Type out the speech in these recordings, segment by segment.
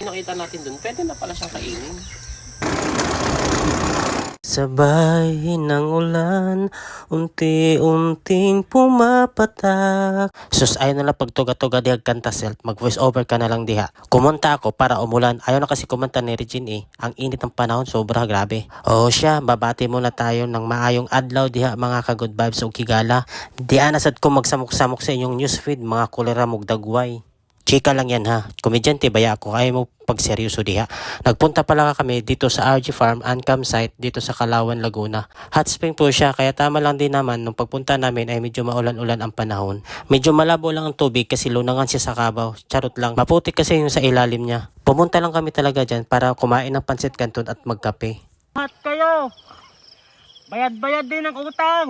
Nakita natin dun, pwede na pala siyang kainin. Sabay ng ulan, unti-unting pumapatak. Sus, ayaw na lang pagtuga-tuga dihag kanta self, mag voice over ka na lang diha. Kumunta ako para umulan, ayaw na kasi kumanta ni Regine Ang init ng panahon, sobra grabe. Oo siya, babati muna tayo ng maayong adlaw diha mga ka-good vibes o kigala. Diyan asad ko magsamok-samok sa inyong newsfeed, mga kulera mugdagway. Chika lang yan ha. Komedyante baya ako. Ayaw mo pagseryoso diha. Nagpunta pala kami dito sa RG Farm and Campsite dito sa Kalawan, Laguna. Hot spring po siya kaya tama lang din naman nung pagpunta namin ay medyo maulan-ulan ang panahon. Medyo malabo lang ang tubig kasi lunangan siya sa kabaw. Charot lang. Maputik kasi yung sa ilalim niya. Pumunta lang kami talaga dyan para kumain ng pansit canton at magkape. Lahat kayo! Bayad-bayad din ang utang!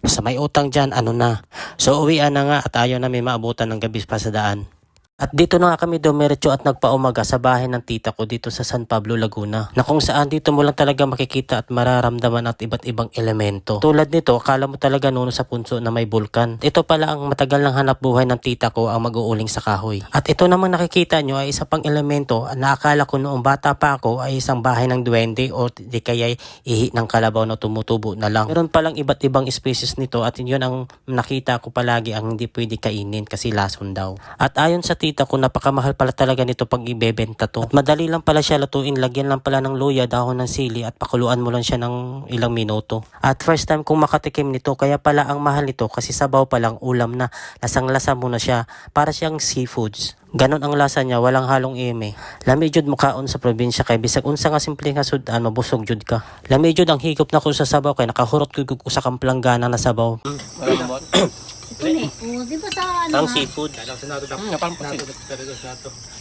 Sa may utang dyan, ano na. So uwian na nga at ayaw namin maabutan ng gabi pa sa daan. At dito na nga kami dumiretso at nagpaumaga sa bahay ng tita ko dito sa San Pablo, Laguna. Na kung saan dito mo lang talaga makikita at mararamdaman at iba't ibang elemento. Tulad nito, akala mo talaga nuno sa punso na may bulkan. Ito pala ang matagal ng hanap buhay ng tita ko ang mag-uuling sa kahoy. At ito naman nakikita nyo ay isa pang elemento na akala ko noong bata pa ako ay isang bahay ng duwende o di kaya ihi ng kalabaw na tumutubo na lang. Meron palang iba't ibang species nito at yun ang nakita ko palagi ang hindi pwede kainin kasi lason daw. At ayon sa tita ko, napakamahal pala talaga nito pag ibebenta to. At madali lang pala siya lutuin, lagyan lang pala ng luya, dahon ng sili at pakuluan mo lang siya ng ilang minuto. At first time kong makatikim nito, kaya pala ang mahal nito kasi sabaw pa lang ulam na, lasang-lasa mo na siya, para siyang seafoods. Ganon ang lasa niya, walang halong eme. Lami jud mukaon sa probinsya kay bisag unsa nga simple nga sudan mabusog jud ka. Lami jud ang higop na ko sa sabaw kay nakahurot ko sa kamplanggana na sabaw. Di ba sa ano Ang seafood.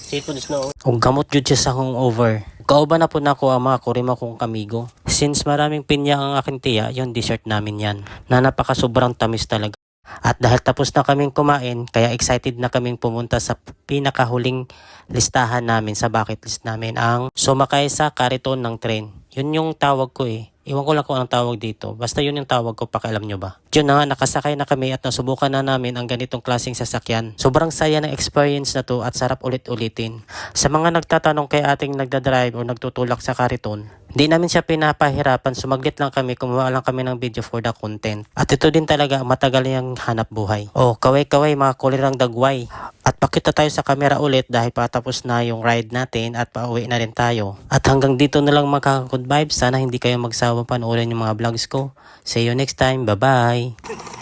Seafood is no. Og gamot jud siya sa hangover. Kauban na po na ako ang mga kurima kong kamigo. Since maraming pinya ang aking tiya, yung dessert namin yan. Na napaka sobrang tamis talaga. At dahil tapos na kaming kumain, kaya excited na kaming pumunta sa pinakahuling listahan namin sa bucket list namin ang sumakay sa kariton ng train. Yun yung tawag ko eh. Iwan ko lang kung anong tawag dito. Basta yun yung tawag ko, pakialam nyo ba? Yun na nga, nakasakay na kami at nasubukan na namin ang ganitong klaseng sasakyan. Sobrang saya ng experience na to at sarap ulit-ulitin. Sa mga nagtatanong kay ating nagdadrive o nagtutulak sa kariton, di namin siya pinapahirapan, sumaglit lang kami, kumuha lang kami ng video for the content. At ito din talaga matagal yung hanap buhay. Oh, kaway-kaway mga kulirang dagway. At pakita tayo sa camera ulit dahil patapos na yung ride natin at pauwi na rin tayo. At hanggang dito na lang mga good vibes. Sana hindi kayo magsawa panoorin yung mga vlogs ko. See you next time. Bye-bye!